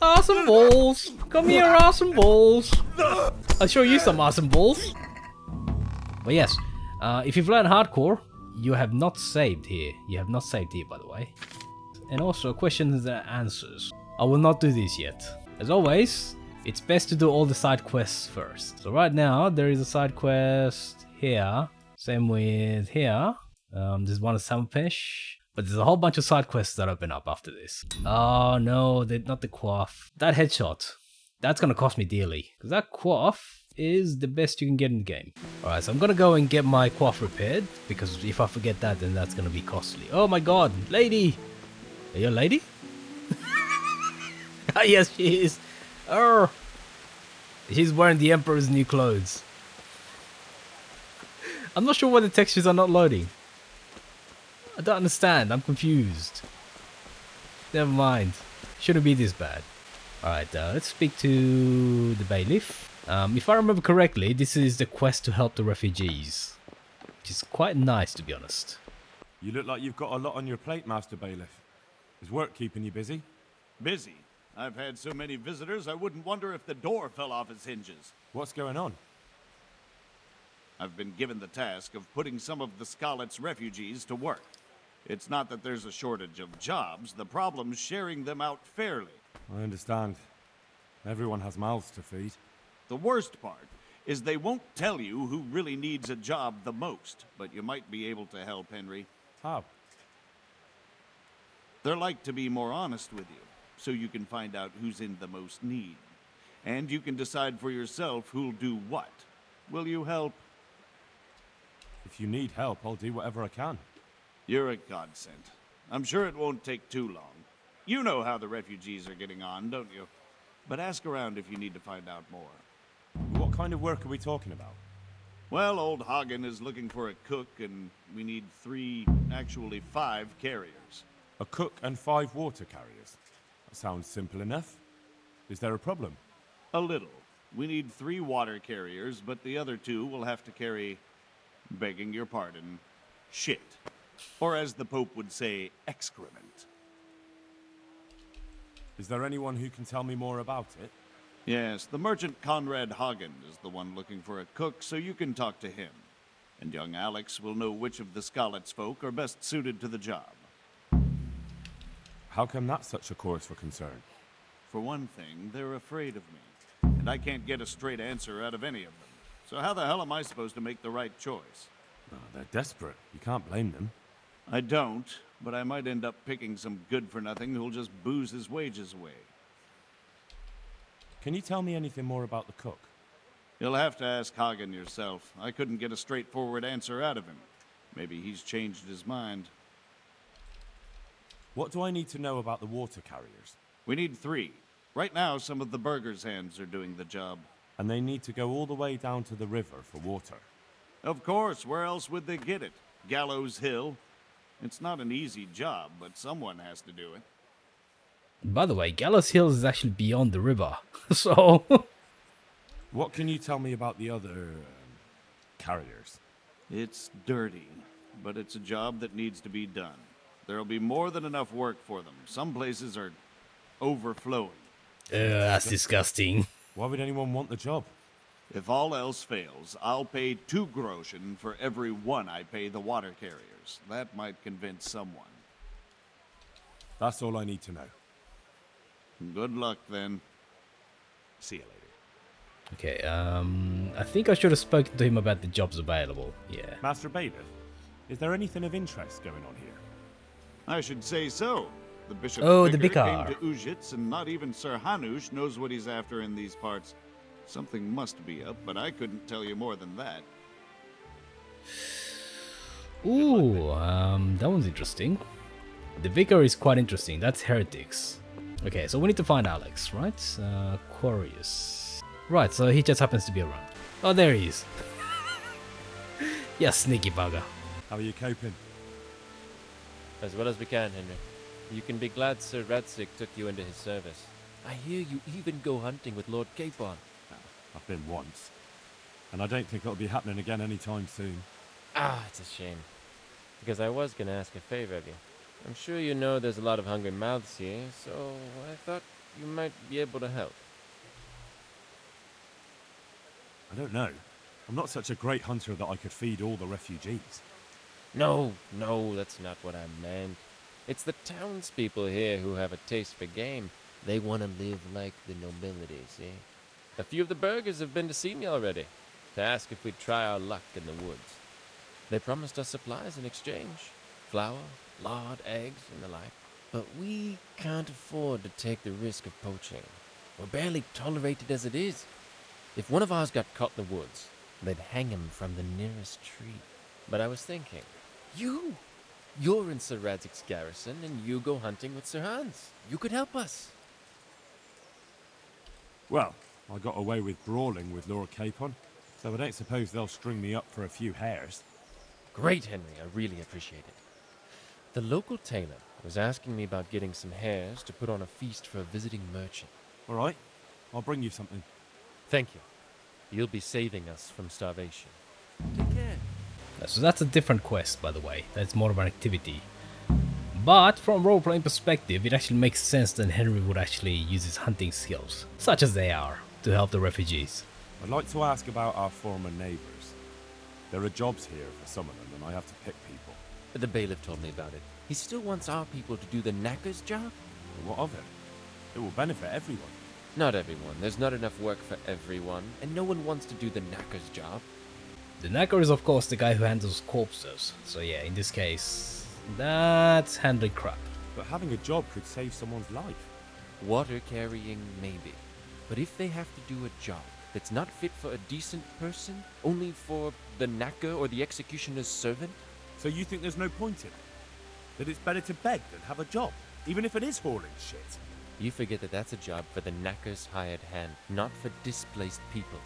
Arse'n'Balls! Come here, Arse'n'Balls! I'll show you some Arse'n'Balls! But yes, if you've learned hardcore, you have not saved here. You have not saved here, by the way. And also, questions and answers. I will not do this yet. As always, it's best to do all the side quests first. So right now, there is a side quest here. Same with here. There's one at Salmon-Fish. But there's a whole bunch of side quests that open up after this. Oh no, not the quaff. That headshot. That's gonna cost me dearly. Because that quaff is the best you can get in the game. Alright, so I'm gonna go and get my quaff repaired. Because if I forget that, then that's gonna be costly. Oh my god, lady! Are you a lady? Ah, yes, she is. Oh, she's wearing the Emperor's new clothes. I'm not sure why the textures are not loading. I don't understand. I'm confused. Never mind. Shouldn't be this bad. Alright, let's speak to the bailiff. If I remember correctly, this is the quest to help the refugees. Which is quite nice, to be honest. You look like you've got a lot on your plate, Master Bailiff. Is work keeping you busy? Busy? I've had so many visitors, I wouldn't wonder if the door fell off its hinges. What's going on? I've been given the task of putting some of the Skalitz refugees to work. It's not that there's a shortage of jobs, the problem's sharing them out fairly. I understand. Everyone has mouths to feed. The worst part is they won't tell you who really needs a job the most, but you might be able to help, Henry. How? They're like to be more honest with you, so you can find out who's in the most need. And you can decide for yourself who'll do what. Will you help? If you need help, I'll do whatever I can. You're a godsend. I'm sure it won't take too long. You know how the refugees are getting on, don't you? But ask around if you need to find out more. What kind of work are we talking about? Well, old Hagen is looking for a cook, and we need 5 carriers. A cook and 5 water carriers. That sounds simple enough. Is there a problem? A little. We need 3 water carriers, but the other 2 will have to carry, begging your pardon, shit. Or as the Pope would say, excrement. Is there anyone who can tell me more about it? Yes, the merchant Conrad Hagen is the one looking for a cook, so you can talk to him. And young Alex will know which of the Skalitz folk are best suited to the job. How come that's such a cause for concern? For one thing, they're afraid of me. And I can't get a straight answer out of any of them. So how the hell am I supposed to make the right choice? Oh, they're desperate. You can't blame them. I don't, but I might end up picking some good-for-nothing who'll just booze his wages away. Can you tell me anything more about the cook? You'll have to ask Hagen yourself. I couldn't get a straightforward answer out of him. Maybe he's changed his mind. What do I need to know about the water carriers? We need 3. Right now, some of the burgers' hands are doing the job. And they need to go all the way down to the river for water. Of course, where else would they get it? Gallows Hill? It's not an easy job, but someone has to do it. By the way, Gallows Hills is actually beyond the river, so... What can you tell me about the other... carriers? It's dirty, but it's a job that needs to be done. There'll be more than enough work for them. Some places are overflowing. That's disgusting. Why would anyone want the job? If all else fails, I'll pay 2 groschen for every 1 I pay the water carriers. That might convince someone. That's all I need to know. Good luck, then. See you later. Okay, I think I should have spoken to him about the jobs available. Yeah. Master Bailiff, is there anything of interest going on here? I should say so. The bishop's the vicar vicar. came to Ujits, and not even Sir Hanush knows what he's after in these parts. Something must be up, but I couldn't tell you more than that. Ooh, that one's interesting. The vicar is quite interesting. That's heretics. Okay, so we need to find Alex, right? Quarius. Right, so he just happens to be around. Oh, there he is. Yeah, sneaky bugger. How are you coping? As well as we can, Henry. You can be glad Sir Rattay took you into his service. I hear you even go hunting with Lord Capon. I've been once. And I don't think it'll be happening again anytime soon. Ah, it's a shame. Because I was going to ask a favor of you. I'm sure you know there's a lot of hungry mouths here, so I thought you might be able to help. I don't know. I'm not such a great hunter that I could feed all the refugees. No, that's not what I meant. It's the townspeople here who have a taste for game. They want to live like the nobility, see? A few of the burghers have been to see me already, to ask if we'd try our luck in the woods. They promised us supplies in exchange. Flour, lard, eggs, and the like. But we can't afford to take the risk of poaching. We're barely tolerated as it is. If one of ours got caught in the woods, they'd hang him from the nearest tree. But I was thinking, you're in Sir Radzig's garrison, and you go hunting with Sir Hans. You could help us. Well, I got away with brawling with Lord Capon, so I don't suppose they'll string me up for a few hares. Great, Henry. I really appreciate it. The local tailor was asking me about getting some hares to put on a feast for a visiting merchant. All right, I'll bring you something. Thank you. You'll be saving us from starvation. Take care. So that's a different quest, by the way. That's more of an activity. But from a role-playing perspective, it actually makes sense that Henry would actually use his hunting skills, such as they are, to help the refugees. I'd like to ask about our former neighbours. There are jobs here for some of them, and I have to pick people. The bailiff told me about it. He still wants our people to do the knacker's job? Well, what of it? It will benefit everyone. Not everyone. There's not enough work for everyone, and no one wants to do the knacker's job. The knacker is of course the guy who handles corpses, so yeah, in this case, that's handling crap. But having a job could save someone's life. Water carrying, maybe. But if they have to do a job that's not fit for a decent person, only for the knacker or the executioner's servant? So you think there's no point in it? That it's better to beg than have a job, even if it is hauling shit? You forget that that's a job for the knacker's hired hand, not for displaced people.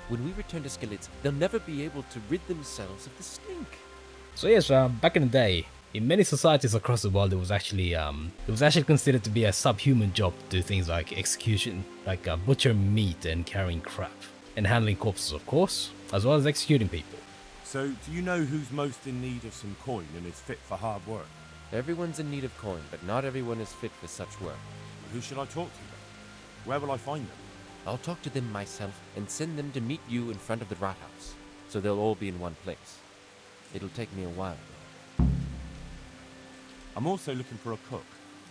When we return to Skalitz, they'll never be able to rid themselves of the stink. So yes, back in the day, in many societies across the world, it was actually considered to be a subhuman job to do things like execution, like butchering meat and carrying crap, and handling corpses, of course, as well as executing people. So, do you know who's most in need of some coin and is fit for hard work? Everyone's in need of coin, but not everyone is fit for such work. Who should I talk to then? Where will I find them? I'll talk to them myself and send them to meet you in front of the Rathaus, so they'll all be in one place. It'll take me a while, though. I'm also looking for a cook.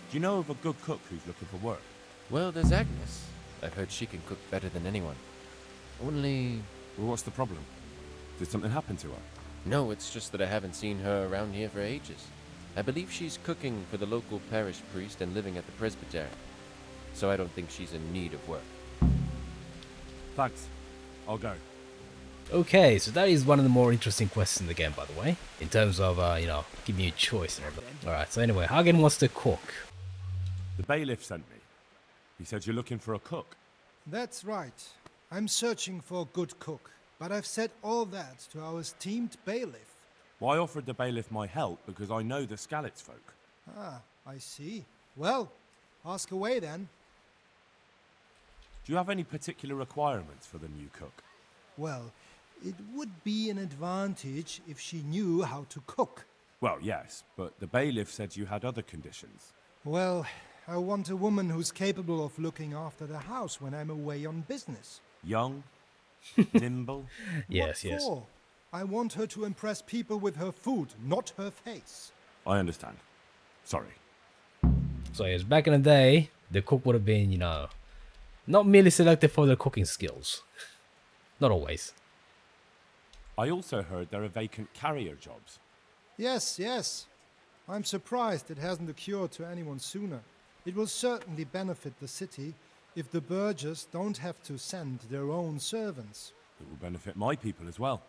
Do you know of a good cook who's looking for work? Well, there's Agnes. I've heard she can cook better than anyone. Only... Well, what's the problem? Did something happen to her? No, it's just that I haven't seen her around here for ages. I believe she's cooking for the local parish priest and living at the presbytery. So I don't think she's in need of work. Thanks. I'll go. Okay, so that is one of the more interesting quests in the game, by the way, in terms of, giving you a choice and everything. Alright, so anyway, Hagen wants to cook. The bailiff sent me. He said you're looking for a cook. That's right. I'm searching for a good cook, but I've said all that to our esteemed bailiff. Well, I offered the bailiff my help because I know the Skalitz folk. Ah, I see. Well, ask away then. Do you have any particular requirements for the new cook? Well, it would be an advantage if she knew how to cook. Well, yes, but the bailiff said you had other conditions. Well, I want a woman who's capable of looking after the house when I'm away on business. Young, nimble. Yes, What yes. for? I want her to impress people with her food, not her face. I understand. Sorry. So yes, back in the day, the cook would have been, not merely selected for their cooking skills. Not always. I also heard there are vacant carrier jobs. Yes. I'm surprised it hasn't occurred to anyone sooner. It will certainly benefit the city if the burghers don't have to send their own servants. It will benefit my people as well.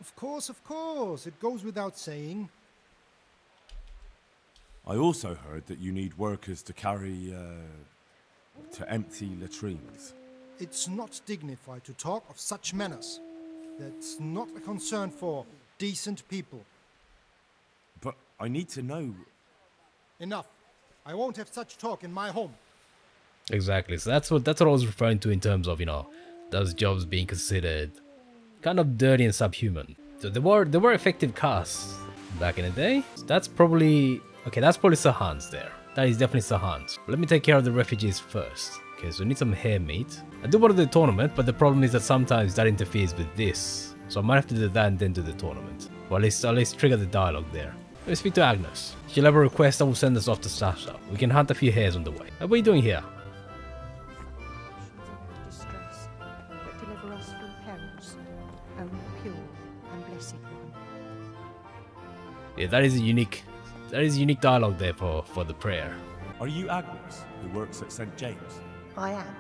Of course. It goes without saying. I also heard that you need workers to carry, to empty latrines. It's not dignified to talk of such manners. That's not a concern for decent people. But I need to know... Enough. I won't have such talk in my home. Exactly, so that's what I was referring to in terms of, those jobs being considered kind of dirty and subhuman. So there were effective casts back in the day. So that's probably Sir Hans there. That is definitely Sahan's. Let me take care of the refugees first. Okay, so we need some hare meat. I do want to do the tournament, but the problem is that sometimes that interferes with this. So I might have to do that and then do the tournament. Well, at least trigger the dialogue there. Let me speak to Agnes. She'll have a request that will send us off to Sasha. We can hunt a few hares on the way. What are you doing here? Distress, but deliver us from perils, only pure and blessed one. Yeah, that is a unique dialogue there for the prayer. Are you Agnes, who works at St. James? I am.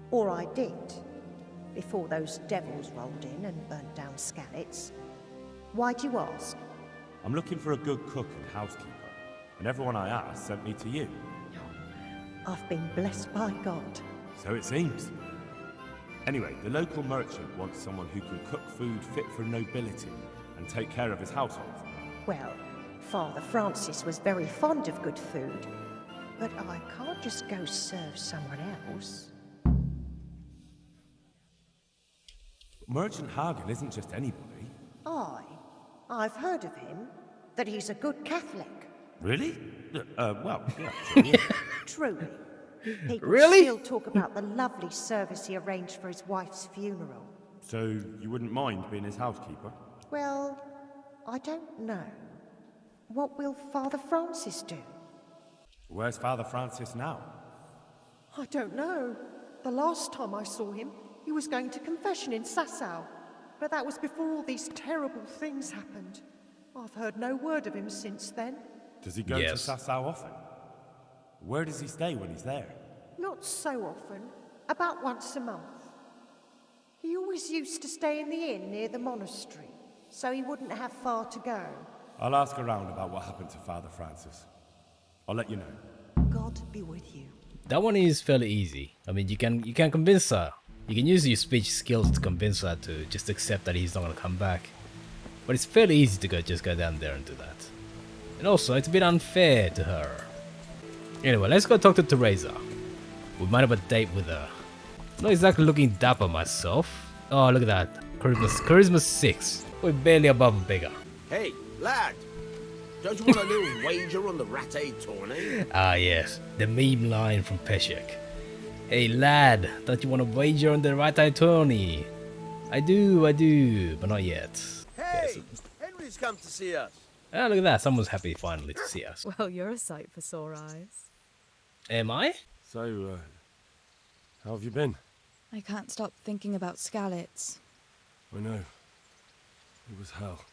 Or I did, before those devils rolled in and burnt down Skalitz. Why do you ask? I'm looking for a good cook and housekeeper, and everyone I asked sent me to you. I've been blessed by God. So it seems. Anyway, the local merchant wants someone who can cook food fit for nobility and take care of his household. Well, Father Francis was very fond of good food, but I can't just go serve someone else. Merchant Hagen isn't just anybody. I've heard of him, that he's a good Catholic. Really? Well, yeah, sure, yeah. Truly. People Really? still talk about the lovely service he arranged for his wife's funeral. So you wouldn't mind being his housekeeper? Well, I don't know. What will Father Francis do? Where's Father Francis now? I don't know. The last time I saw him, he was going to confession in Sasau. But that was before all these terrible things happened. I've heard no word of him since then. Does he go to Sasau often? Where does he stay when he's there? Not so often. About once a month. He always used to stay in the inn near the monastery, so he wouldn't have far to go. I'll ask around about what happened to Father Francis. I'll let you know. God be with you. That one is fairly easy. I mean, you can convince her. You can use your speech skills to convince her to just accept that he's not gonna come back. But it's fairly easy to just go down there and do that. And also, it's a bit unfair to her. Anyway, let's go talk to Teresa. We might have a date with her. Not exactly looking dapper myself. Oh, look at that. Charisma 6. We're barely above a beggar. Hey, lad! Don't you want a little wager on the Rattay tourney? Ah yes, the meme line from Peshek. Hey lad, don't you want to wager on the Rattay tourney? I do, but not yet. Hey! Henry's come to see us. Ah, look at that, someone's happy finally to see us. Well, you're a sight for sore eyes. Am I? So, how have you been? I can't stop thinking about Skalitz. I know. It was hell.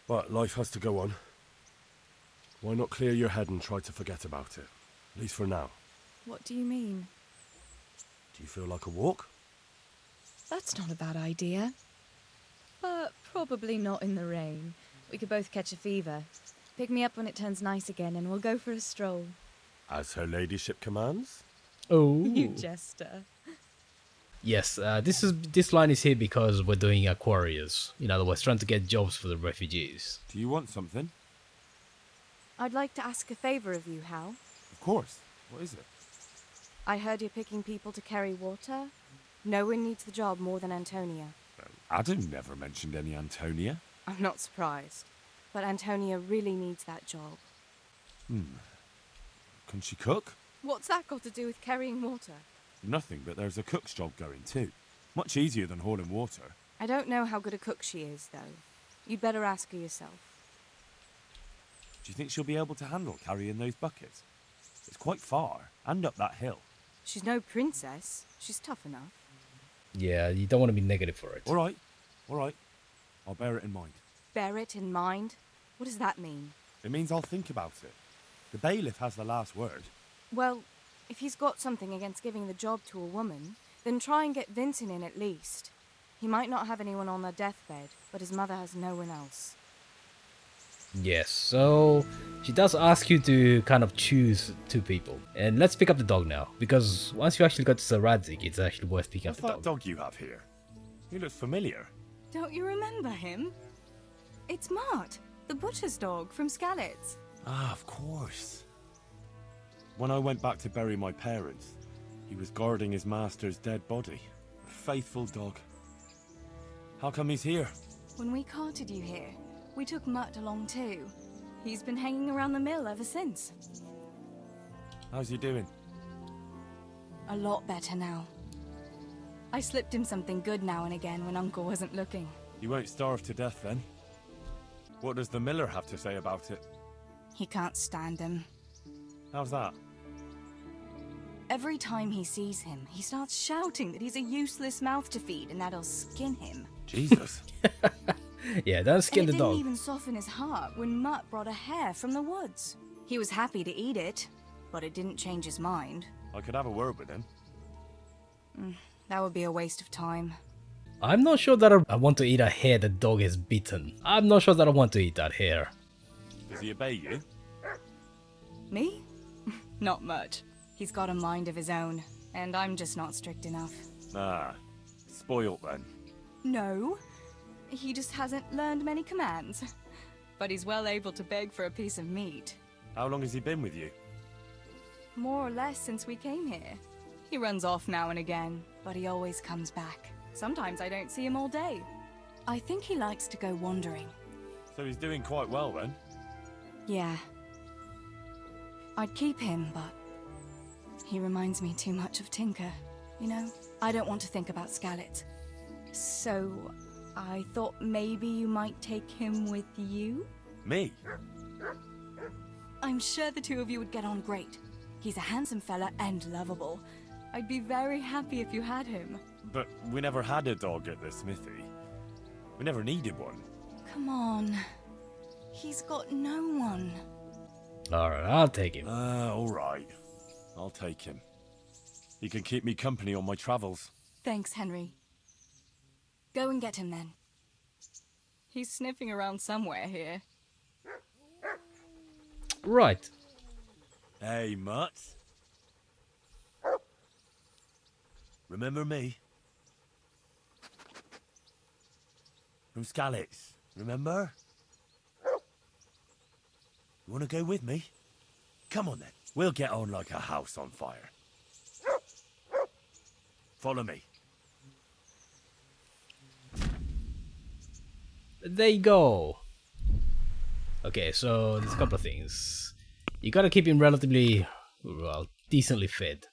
But life has to go on. Why not clear your head and try to forget about it? At least for now. What do you mean? Do you feel like a walk? That's not a bad idea. But probably not in the rain. We could both catch a fever. Pick me up when it turns nice again and we'll go for a stroll. As her ladyship commands? Oh. You jester. Yes, this line is here because we're doing quarriers. In other words, trying to get jobs for the refugees. Do you want something? I'd like to ask a favor of you, Hal. Of course. What is it? I heard you're picking people to carry water. No one needs the job more than Antonia. Adam never mentioned any Antonia. I'm not surprised. But Antonia really needs that job. Can she cook? What's that got to do with carrying water? Nothing, but there's a cook's job going too. Much easier than hauling water. I don't know how good a cook she is, though. You'd better ask her yourself. Do you think she'll be able to handle carrying those buckets? It's quite far, and up that hill. She's no princess. She's tough enough. Yeah, you don't want to be negative for it. All right. I'll bear it in mind. Bear it in mind? What does that mean? It means I'll think about it. The bailiff has the last word. Well, if he's got something against giving the job to a woman, then try and get Vincent in at least. He might not have anyone on their deathbed, but his mother has no one else. Yes, so she does ask you to kind of choose two people. And let's pick up the dog now, because once you actually got to Sir Radzik, it's actually worth picking up What's the that dog. dog you have here? He looks familiar. Don't you remember him? It's Mart, the butcher's dog from Skalitz. Ah, of course. When I went back to bury my parents, he was guarding his master's dead body. A faithful dog. How come he's here? When we carted you here, we took Mutt along too. He's been hanging around the mill ever since. How's he doing? A lot better now. I slipped him something good now and again when Uncle wasn't looking. He won't starve to death then. What does the miller have to say about it? He can't stand him. How's that? Every time he sees him, he starts shouting that he's a useless mouth to feed and that he'll skin him. Jesus. Yeah, don't skin And the it dog. didn't even soften his heart when Mutt brought a hare from the woods. He was happy to eat it, but it didn't change his mind. I could have a word with him. That would be a waste of time. I'm not sure that I want to eat a hare the dog has bitten. I'm not sure that I want to eat that hare. Does he obey you? Me? Not much. He's got a mind of his own, and I'm just not strict enough. Ah, spoilt then. No, he just hasn't learned many commands. But he's well able to beg for a piece of meat. How long has he been with you? More or less since we came here. He runs off now and again, but he always comes back. Sometimes I don't see him all day. I think he likes to go wandering. So he's doing quite well then? Yeah. I'd keep him, but he reminds me too much of Tinker, you know? I don't want to think about Skalitz. So I thought maybe you might take him with you? Me? I'm sure the two of you would get on great. He's a handsome fella and lovable. I'd be very happy if you had him. But we never had a dog at the smithy. We never needed one. Come on. He's got no one. Alright, I'll take him. Alright. I'll take him. He can keep me company on my travels. Thanks, Henry. Go and get him then. He's sniffing around somewhere here. Right. Hey, Mutt. Remember me? From Skalitz, remember? You want to go with me? Come on then. We'll get on like a house on fire. Follow me. There you go. Okay, so there's a couple of things. You gotta keep him relatively, well, decently fed.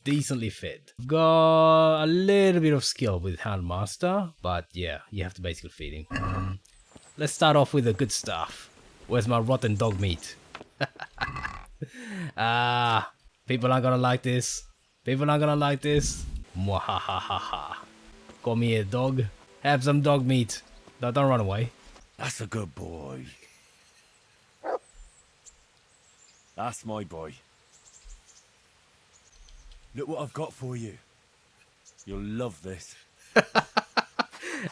Decently fed. Got a little bit of skill with Handmaster, but yeah, you have to basically feed him. Let's start off with the good stuff. Where's my rotten dog meat? People aren't gonna like this. People aren't gonna like this. Mwahahaha. Come here, dog. Have some dog meat. No, don't run away. That's a good boy. That's my boy. Look what I've got for you. You'll love this.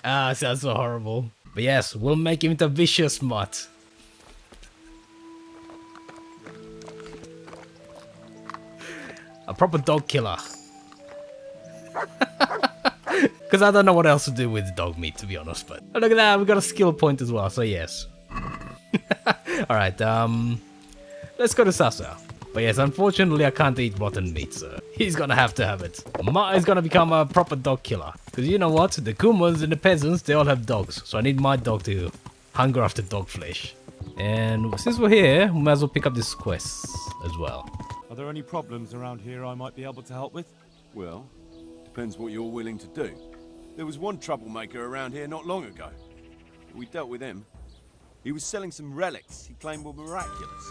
Sounds so horrible. But yes, we'll make him the vicious mutt. A proper dog killer. Because I don't know what else to do with dog meat, to be honest. But oh, look at that, we got a skill point as well, so yes. Alright, let's go to Sasa. But yes, unfortunately I can't eat rotten meat, so he's gonna have to have it. Mutt is gonna become a proper dog killer. Because you know what, the Kumans and the peasants, they all have dogs. So I need my dog to hunger after dog flesh. And since we're here, we might as well pick up this quest as well. Are there any problems around here I might be able to help with? Well, depends what you're willing to do. There was one troublemaker around here not long ago. We dealt with him. He was selling some relics he claimed were miraculous.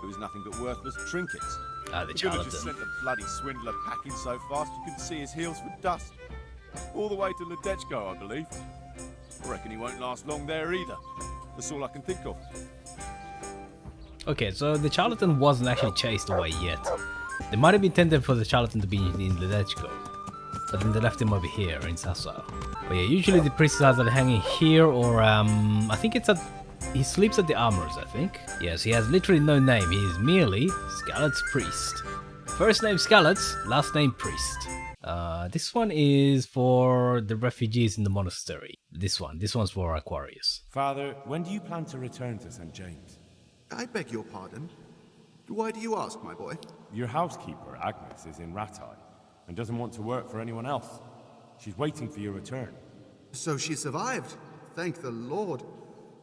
It was nothing but worthless trinkets. Ah, the The villagers charlatan. sent the bloody swindler packing so fast you couldn't see his heels for dust. All the way to Ledechko, I believe. I reckon he won't last long there either. That's all I can think of. Okay, so the charlatan wasn't actually chased away yet. They might have intended for the charlatan to be in Ledechko, but then they left him over here in Sasa. But yeah, usually the priest are either hanging here or I think it's at... He sleeps at the armorers, I think. Yes, he has literally no name. He is merely Skalitz Priest. First name Skalitz, last name Priest. This one is for the refugees in the monastery. This one's for Aquarius. Father, when do you plan to return to St. James? I beg your pardon. Why do you ask, my boy? Your housekeeper, Agnes, is in Rattay and doesn't want to work for anyone else. She's waiting for your return. So she survived. Thank the Lord.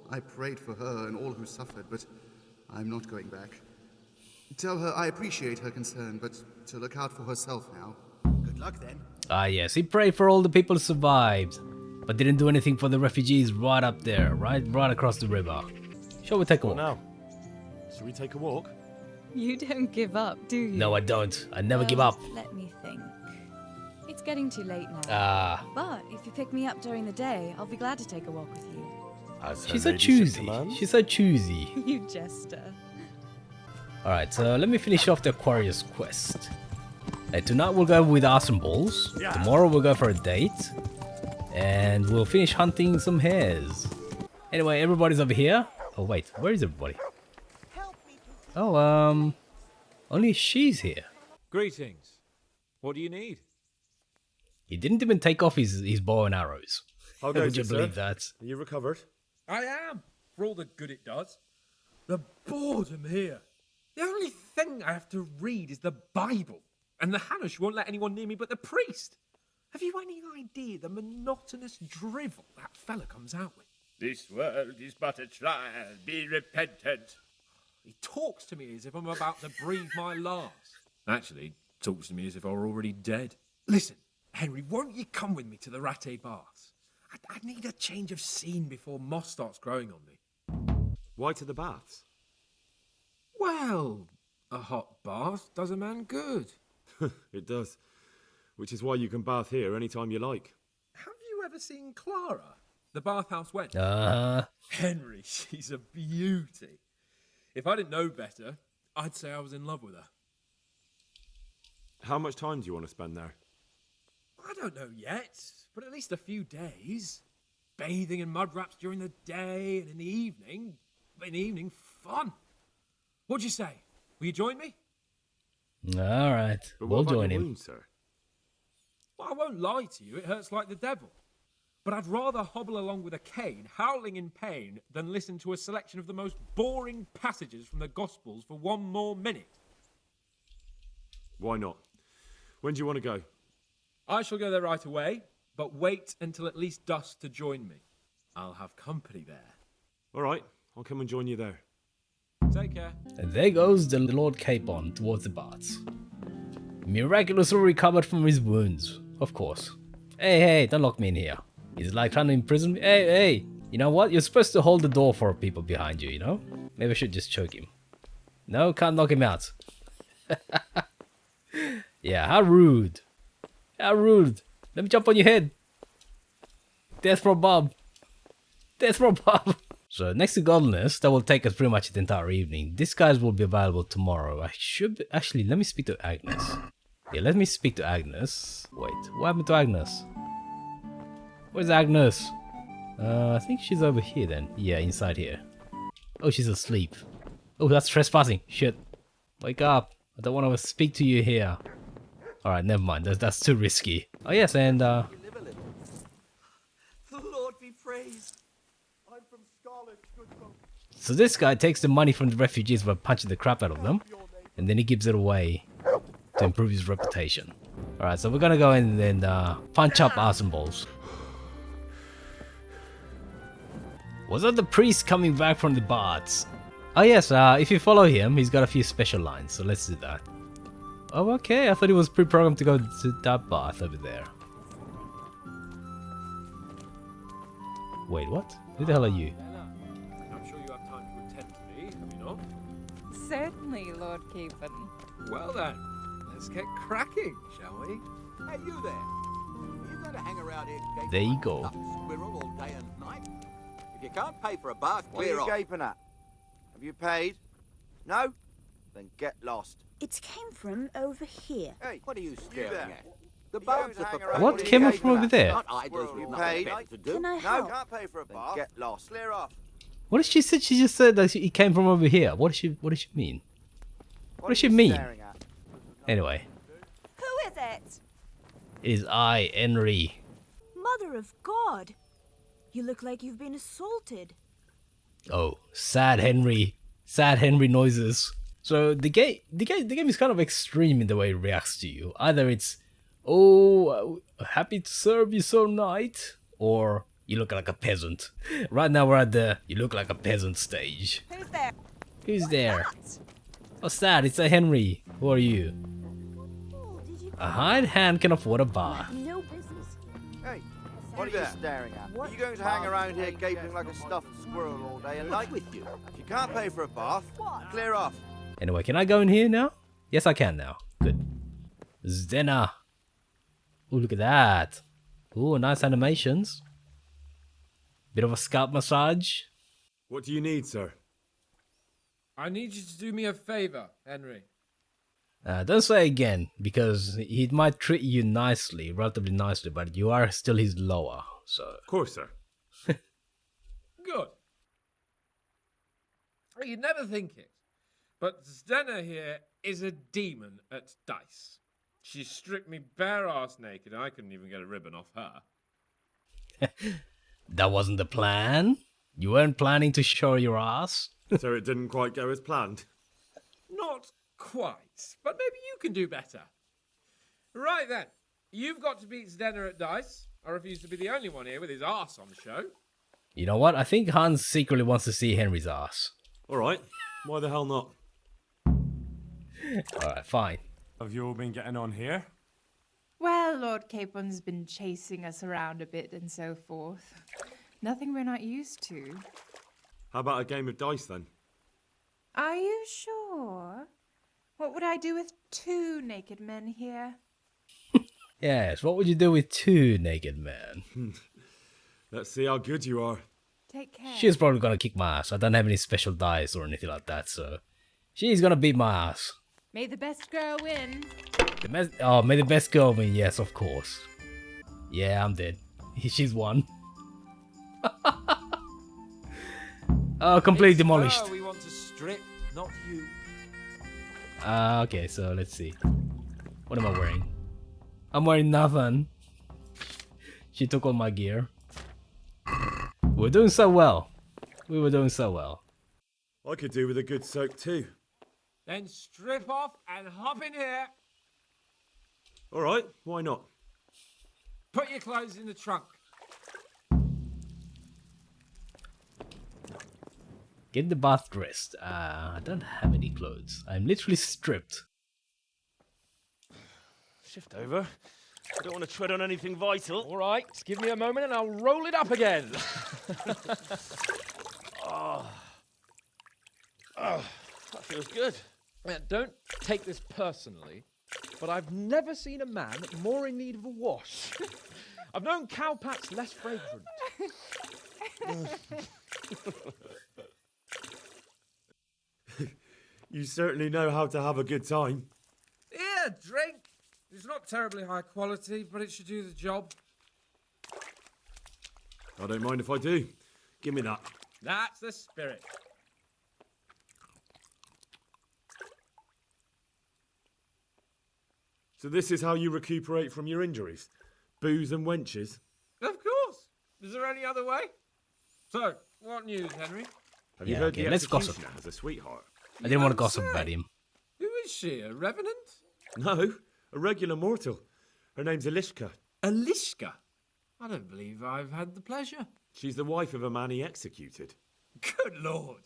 I prayed for her and all who suffered, but I'm not going back. Tell her I appreciate her concern, but to look out for herself now. Good luck then. Ah yes, he prayed for all the people who survived, but didn't do anything for the refugees right up there, right across the river. Shall we take a walk? Now, shall we take a walk? You don't give up, do you? No, I don't. I never give up. Let me think. It's getting too late now. Ah. But if you pick me up during the day, I'll be glad to take a walk with you. She's so choosy. She's so choosy. You jester. Alright, so let me finish off the Aquarius quest. Tonight we'll go with Arse'n'Balls. Yeah. Tomorrow we'll go for a date. And we'll finish hunting some hares. Anyway, everybody's over here. Oh wait, where is everybody? Oh, only she's here. Greetings. What do you need? He didn't even take off his bow and arrows. How would you believe that? Are you recovered? I am, for all the good it does. The boredom here. The only thing I have to read is the Bible. And the Hanush won't let anyone near me but the priest. Have you any idea the monotonous drivel that fella comes out with? This world is but a trial. Be repentant. He talks to me as if I'm about to breathe my last. Actually, talks to me as if I were already dead. Listen, Henry, won't you come with me to the Rattay baths? I need a change of scene before moss starts growing on me. Why to the baths? Well, a hot bath does a man good. It does. Which is why you can bath here anytime you like. Have you ever seen Clara, the bathhouse wench? Henry, she's a beauty. If I didn't know better, I'd say I was in love with her. How much time do you want to spend there? I don't know yet, but at least a few days. Bathing in mud wraps during the day, and in the evening, fun. What'd you say? Will you join me? Alright, we'll join him. Wound, sir? Well, I won't lie to you, it hurts like the devil. But I'd rather hobble along with a cane, howling in pain, than listen to a selection of the most boring passages from the Gospels for one more minute. Why not? When do you want to go? I shall go there right away, but wait until at least dusk to join me. I'll have company there. All right, I'll come and join you there. Take care. And there goes the Lord Capon towards the baths. Miraculously recovered from his wounds, of course. Hey, don't lock me in here. He's like trying to imprison me. Hey, you know what? You're supposed to hold the door for people behind you, you know? Maybe I should just choke him. No, can't knock him out. Yeah, how rude. How rude. Let me jump on your head. Death from Bob. Death from Bob. So next to Godliness, that will take us pretty much the entire evening. These guys will be available tomorrow. I should actually, let me speak to Agnes. Yeah, let me speak to Agnes. Wait, what happened to Agnes? Where's Agnes? I think she's over here then. Yeah, inside here. Oh, she's asleep. Oh, that's trespassing. Shit. Wake up. I don't want to speak to you here. Alright, never mind. That's too risky. Oh yes, and The Lord be praised. I'm from Scarlet, good folk. so this guy takes the money from the refugees by punching the crap out of them, and then he gives it away to improve his reputation. Alright, so we're gonna go in and punch up Arse'n'Balls. Was that the priest coming back from the baths? Oh yes, if you follow him, he's got a few special lines, so let's do that. Oh, okay, I thought he was pre-programmed to go to that bath over there. Wait, what? Who the hell are you? I'm sure you have time to attend to me, have you not? Certainly, Lord Capon. Well then, let's get cracking, shall we? Hey, you there. You going to hang around here gaping There you like a go. stuffed squirrel all day and night? If you can't pay for a bath, What are clear you off. gaping at? Have you paid? No? Then get lost. It came from over here. Hey, what are you staring there. at? The You boats don't are hang for around What here came up gaping from over at. there? Not idlers You with nothing paid? better to do. Can I No, help? can't pay for a Then bath. get lost. Clear off. What did she say? She just said that he came from over here. What does she mean? What does she are you mean? staring at? Anyway, Who is it? it is I, Henry. Mother of God. You look like you've been assaulted. Oh, sad Henry. Sad Henry noises. So the game is kind of extreme in the way it reacts to you. Either it's, oh, happy to serve you, Sir Knight, or You look like a peasant. Right now we're at the you look like a peasant stage. Who's there? Who's there? What's that? It's a Henry. Who are you? A hired hand can afford a bar. No business. Hey, what are you staring at? Are you going to hang around here gaping like a stuffed squirrel all day and night? With you? If you can't pay for a bath, clear off. Anyway, can I go in here now? Yes, I can now. Good. Zdena. Ooh, look at that. Ooh, nice animations. Bit of a scalp massage. What do you need, sir? I need you to do me a favor, Henry. Don't say again, because he might treat you nicely, relatively nicely, but you are still his lower, so... Of course, sir. Good. You'd never think it, but Zdena here is a demon at dice. She stripped me bare ass naked, and I couldn't even get a ribbon off her. That wasn't the plan? You weren't planning to show your ass? So it didn't quite go as planned? Not quite, but maybe you can do better. Right then, you've got to beat Zdena at dice. I refuse to be the only one here with his arse on show. You know what? I think Hans secretly wants to see Henry's ass. Alright, why the hell not? Alright, fine. Have you all been getting on here? Well, Lord Capon's been chasing us around a bit and so forth. Nothing we're not used to. How about a game of dice then? Are you sure? What would I do with 2 naked men here? Yes, what would you do with 2 naked men? Let's see how good you are. Take care. She's probably gonna kick my ass. I don't have any special dice or anything like that, so... She's gonna beat my ass. May the best girl win. May the best girl win, yes, of course. Yeah, I'm dead. She's won. Oh, completely demolished. We want to strip, not you. Okay, so let's see. What am I wearing? I'm wearing nothing. She took all my gear. We're doing so well. We were doing so well. I could do with a good soak too. Then strip off and hop in here. Alright, why not? Put your clothes in the trunk. Get the bath dressed. I don't have any clothes. I'm literally stripped. Shift over. I don't want to tread on anything vital. All right, just give me a moment and I'll roll it up again. Oh, that feels good. Don't take this personally, but I've never seen a man more in need of a wash. I've known cowpats less fragrant. You certainly know how to have a good time. Yeah, drink. It's not terribly high quality, but it should do the job. I don't mind if I do. Give me that. That's the spirit. So this is how you recuperate from your injuries? Booze and wenches? Of course. Is there any other way? So, what news, Henry? Have you heard the executioner has a sweetheart? I didn't want to gossip about him. Who is she, a revenant? No, a regular mortal. Her name's Elishka. Elishka? I don't believe I've had the pleasure. She's the wife of a man he executed. Good Lord.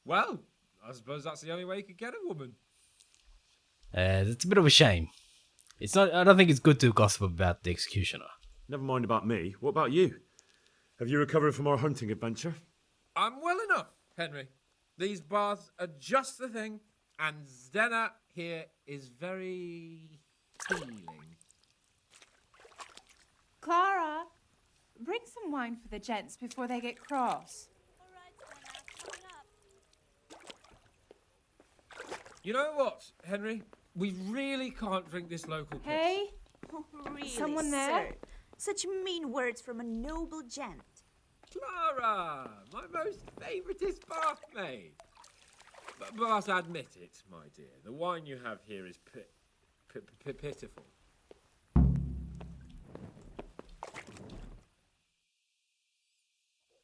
Well, I suppose that's the only way you could get a woman. It's a bit of a shame. It's not. I don't think it's good to gossip about the executioner. Never mind about me. What about you? Have you recovered from our hunting adventure? I'm well enough, Henry. These baths are just the thing, and Zdena here is very healing. Clara, bring some wine for the gents before they get cross. You know what, Henry? We really can't drink this local piss. Hey? Oh, really, Someone there? sir? Such mean words from a noble gent. Clara, my most favouriteest bathmaid. But admit it, my dear, the wine you have here is pitiful.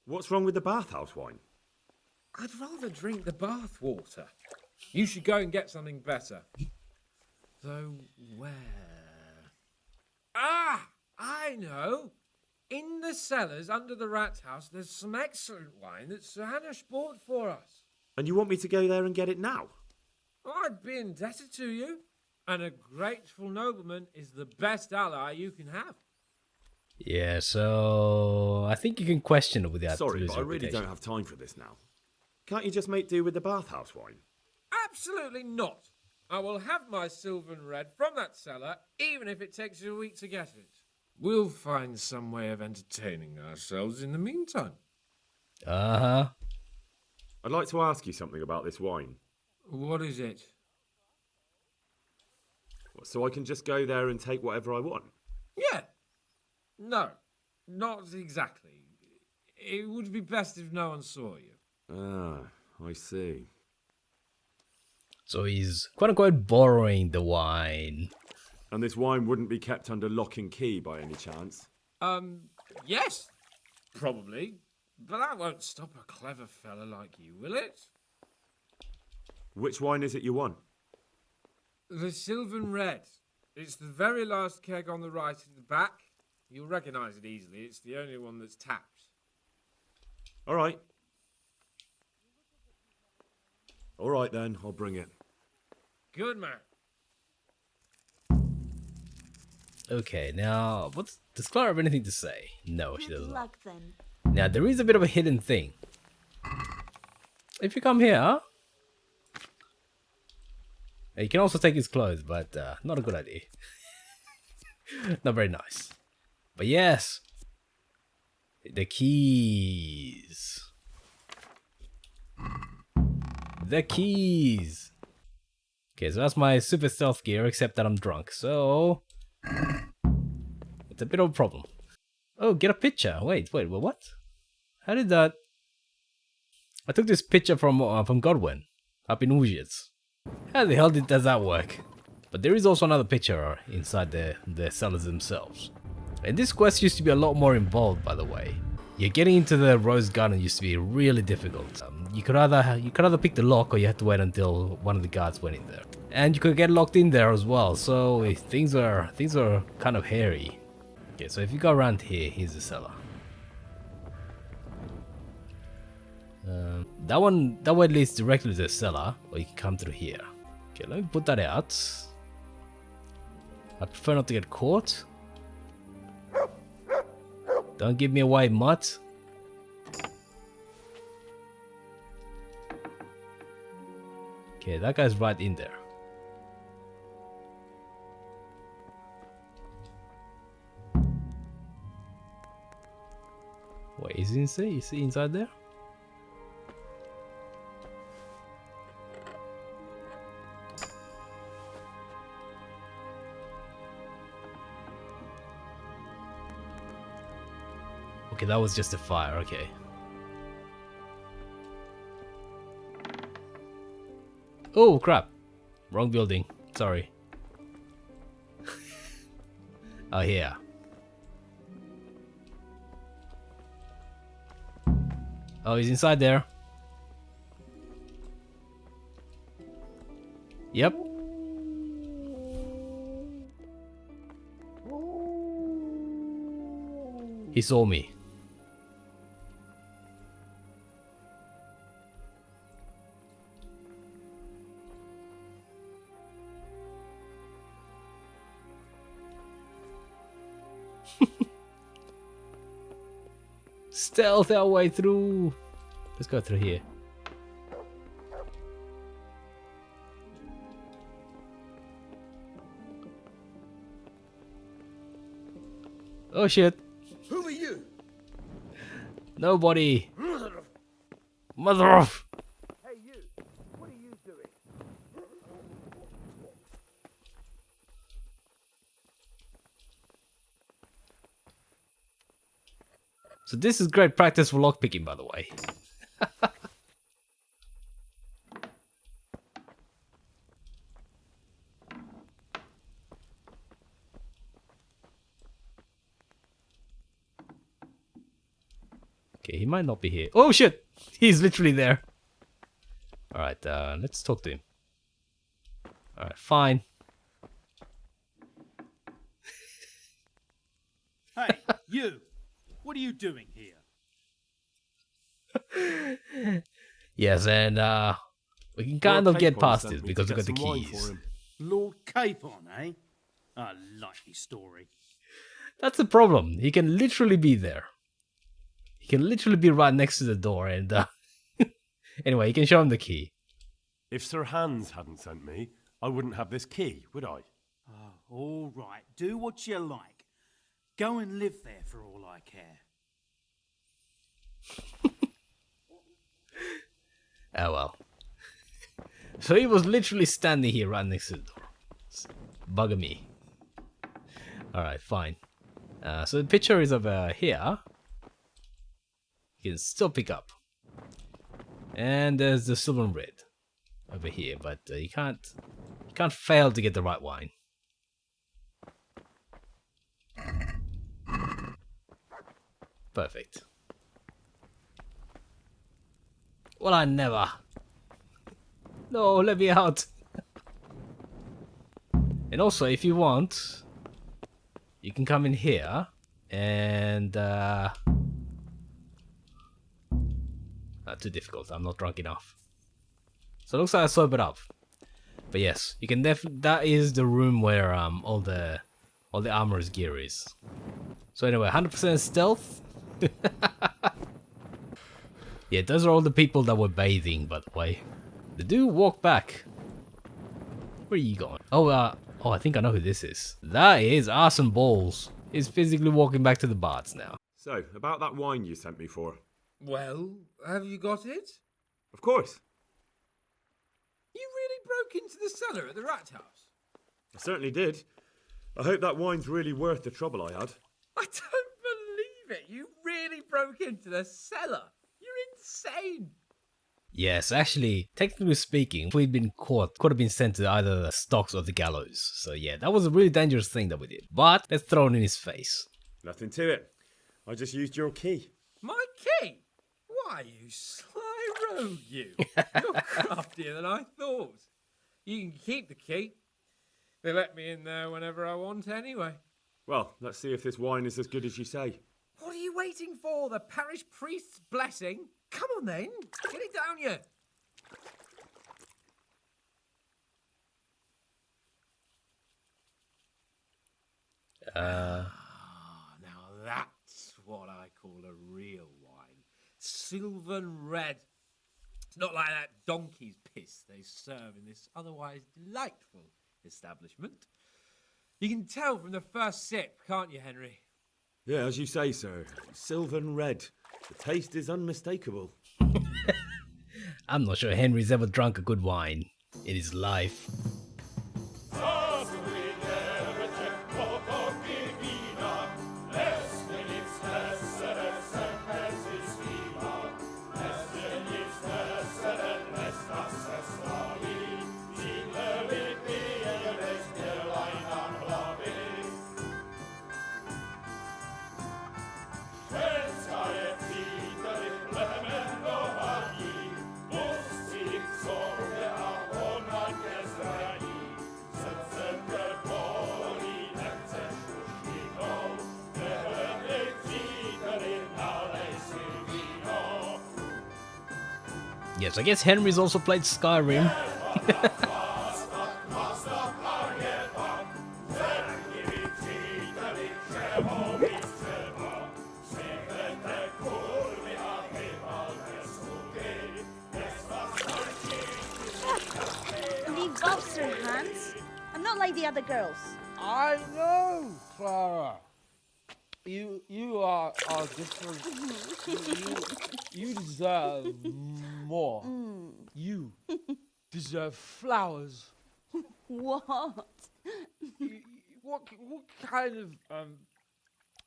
What's wrong with the bathhouse wine? I'd rather drink the bath water. You should go and get something better. Though where? Ah, I know. In the cellars under the rat house, there's some excellent wine that Sir Hanush bought for us. And you want me to go there and get it now? I'd be indebted to you. And a grateful nobleman is the best ally you can have. Yeah, so I think you can question it without Sorry, losing but I really reputation. don't have time for this now. Can't you just make do with the bathhouse wine? Absolutely not. I will have my silver and red from that cellar, even if it takes you a week to get it. We'll find some way of entertaining ourselves in the meantime. Uh-huh. I'd like to ask you something about this wine. What is it? So I can just go there and take whatever I want? Yeah. No, not exactly. It would be best if no one saw you. Ah, I see. So he's quote-unquote borrowing the wine. And this wine wouldn't be kept under lock and key by any chance? Yes, probably. But that won't stop a clever fella like you, will it? Which wine is it you want? The Sylvan Red. It's the very last keg on the right at the back. You'll recognise it easily. It's the only one that's tapped. All right. All right then, I'll bring it. Good man. Okay, now, does Clara have anything to say? No, she Good doesn't. luck then. Now, there is a bit of a hidden thing. If you come here, you can also take his clothes, but not a good idea. Not very nice. But yes, the keys. The keys. Okay, so that's my super stealth gear, except that I'm drunk. So it's a bit of a problem. Oh, get a picture. Wait, what? How did that? I took this picture from Godwin up in Ujits. How the hell does that work? But there is also another picture inside the cellars themselves. And this quest used to be a lot more involved, by the way. Yeah, getting into the Rose Garden used to be really difficult. You could either pick the lock, or you had to wait until one of the guards went in there. And you could get locked in there as well. So things are kind of hairy. Okay, so if you go around here, here's the cellar. That way leads directly to the cellar, or you can come through here. Okay, let me put that out. I prefer not to get caught. Don't give me away, mutt. Okay, that guy's right in there. Wait, is he inside? Is he inside there? Okay, that was just a fire, okay. Oh, crap. Wrong building. Sorry. Oh, yeah. Oh, he's inside there. Yep. He saw me. Stealth our way through. Let's go through here. Oh shit. Who are you? Nobody. Mother of. Hey, you. What are you doing? So this is great practice for lockpicking, by the way. Okay, he might not be here. Oh shit! He's literally there. Alright, let's talk to him. Alright, fine. Hey, you! what are you doing here? Yes, and we can kind of get past this because we got the keys. Lord Capon, eh? A likely story. That's the problem. He can literally be there. He can literally be right next to the door, and anyway, you can show him the key. If Sir Hans hadn't sent me, I wouldn't have this key, would I? Oh, all right, do what you like. Go and live there for all I care. Oh well. So he was literally standing here right next to the door. Bugger me. Alright, fine. So the picture is over here. You can still pick up. And there's the silver and red over here, but you can't fail to get the right wine. Perfect. Well, I never. No, let me out. And also, if you want, you can come in here and not too difficult. I'm not drunk enough. So it looks like I sobered up. But yes, you can that is the room where all the armor's gear is. So anyway, 100% stealth. Yeah, those are all the people that were bathing, by the way. They do walk back. Where are you going? Oh, I think I know who this is. That is Arse'n'Balls. He's physically walking back to the baths now. So, about that wine you sent me for. Well, have you got it? Of course. You really broke into the cellar at the rat house? I certainly did. I hope that wine's really worth the trouble I had. I don't believe it. You really broke into the cellar. You're insane. Yes, actually, technically speaking, if we'd been caught, could have been sent to either the stocks or the gallows. So yeah, that was a really dangerous thing that we did. But let's throw it in his face. Nothing to it. I just used your key. My key? Why, you sly rogue, you. You're craftier than I thought. You can keep the key. They let me in there whenever I want anyway. Well, let's see if this wine is as good as you say. What are you waiting for? The parish priest's blessing? Come on then, get it down you. Now that's what I call a real wine. Sylvan red. It's not like that donkey's piss they serve in this otherwise delightful establishment. You can tell from the first sip, can't you, Henry? Yeah, as you say, sir. Sylvan red. The taste is unmistakable. I'm not sure Henry's ever drunk a good wine in his life. Yes, I guess Henry's also played Skyrim. Leave off, Sir Hans. I'm not like the other girls. I know, Clara. You are different. You deserve more. You deserve flowers. What? What kind of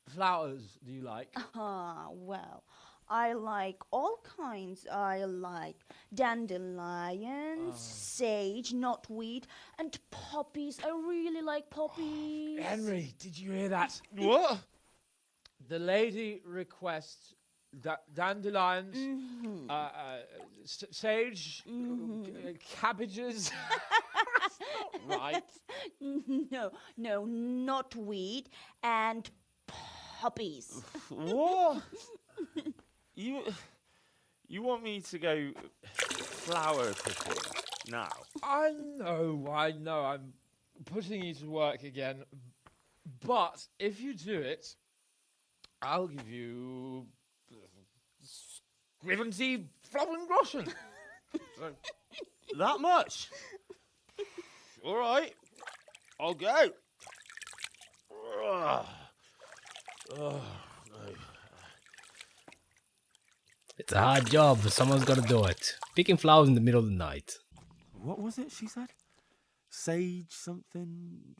flowers do you like? Well, I like all kinds. I like dandelions, sage, knotweed, and poppies. I really like poppies. Henry, did you hear that? What? The lady requests dandelions, sage, cabbages. Right. No, knotweed and puppies. What? You want me to go flower picking now? I know, I'm putting you to work again. But if you do it, I'll give you 70 flowen groschen. That much? All right, I'll go. It's a hard job, but someone's got to do it. Picking flowers in the middle of the night. What was it she said? Sage something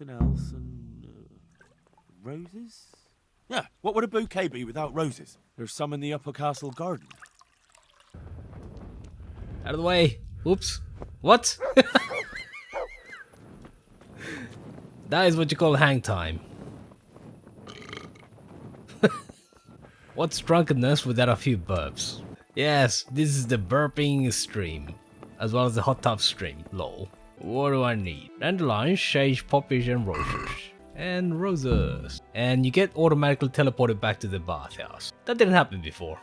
else, and roses? Yeah, what would a bouquet be without roses? There's some in the upper castle garden. Out of the way. Oops. What? That is what you call hang time. What's drunkenness without a few burps? Yes, this is the burping stream, as well as the hot tub stream, lol. What do I need? Dandelions, sage, poppies, and roses. And roses. And you get automatically teleported back to the bathhouse. That didn't happen before.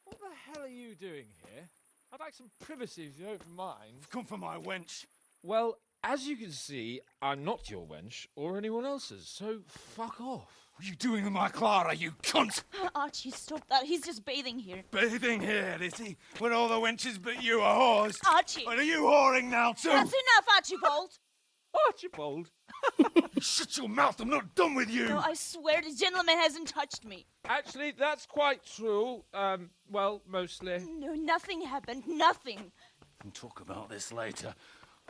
What the hell are you doing here? I'd like some privacy if you don't mind. Come for my wench. Well, as you can see, I'm not your wench or anyone else's, so fuck off. What are you doing with my Clara, you cunt? Archie, stop that. He's just bathing here. Bathing here, is he? When all the wenches but you are whores? Archie! And are you whoring now too? That's enough, Archibald! Archibald? Shut your mouth, I'm not done with you! No, I swear the gentleman hasn't touched me. Actually, that's quite true. Well, mostly. No, nothing happened. Nothing. We can talk about this later.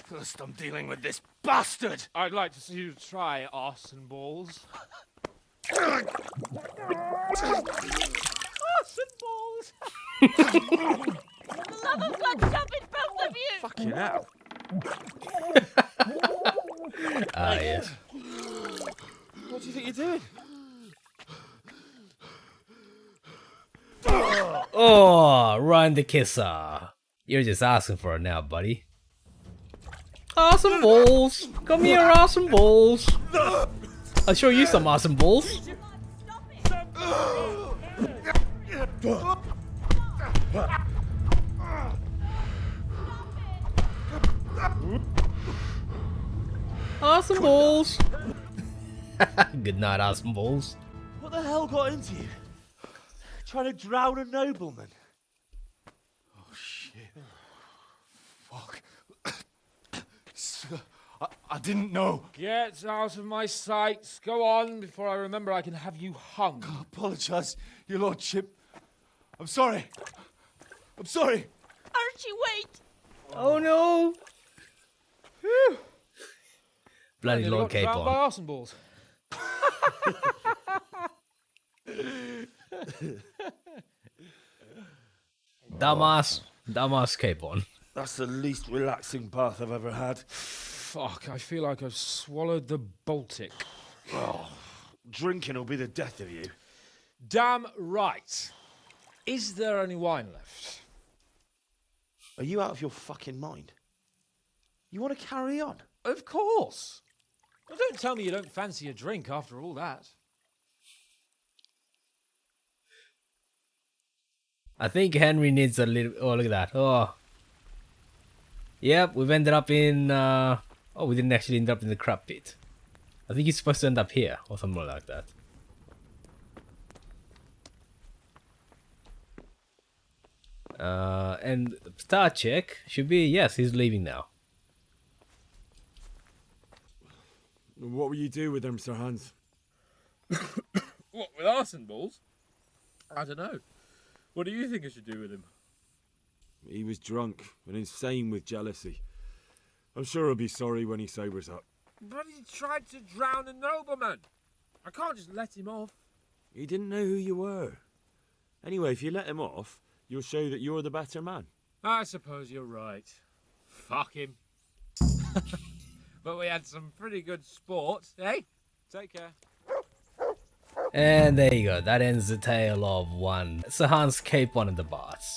First, I'm dealing with this bastard! I'd like to see you try Arse'n'Balls. Arse'n'Balls! For the love of God, stop it, both of you! Fucking hell. Ah, yes. What do you think you're doing? Oh, run the kisser. You're just asking for it now, buddy. Arse'n'Balls! Come here, Arse'n'Balls! I'll show you some Arse'n'Balls. Arse'n'Balls! Good night, Arse'n'Balls. What the hell got into you? Trying to drown a nobleman? Oh, shit. Fuck. I didn't know. Get out of my sight. Go on before I remember I can have you hung. I apologise, your lordship. I'm sorry. I'm sorry. Archie, wait! Oh no! Phew. Bloody I nearly Lord got drowned by Capon. Arse'n'Balls. Dumbass Capon. That's the least relaxing bath I've ever had. Fuck, I feel like I've swallowed the Baltic. Oh, drinking will be the death of you. Damn right. Is there any wine left? Are you out of your fucking mind? You want to carry on? Of course. Well, don't tell me you don't fancy a drink after all that. I think Henry needs a little... Oh, look at that. Oh. Yep, we've ended up in... Oh, we didn't actually end up in the crab pit. I think he's supposed to end up here, or something like that. And star check should be... Yes, he's leaving now. What will you do with them, Sir Hans? What, with Arse'n'Balls? I don't know. What do you think I should do with him? He was drunk and insane with jealousy. I'm sure he'll be sorry when he sobers up. But he tried to drown a nobleman. I can't just let him off. He didn't know who you were. Anyway, if you let him off, you'll show that you're the better man. I suppose you're right. Fuck him. But we had some pretty good sport, eh? Take care. And there you go. That ends the tale of one Sir Hans Capon and the Bards.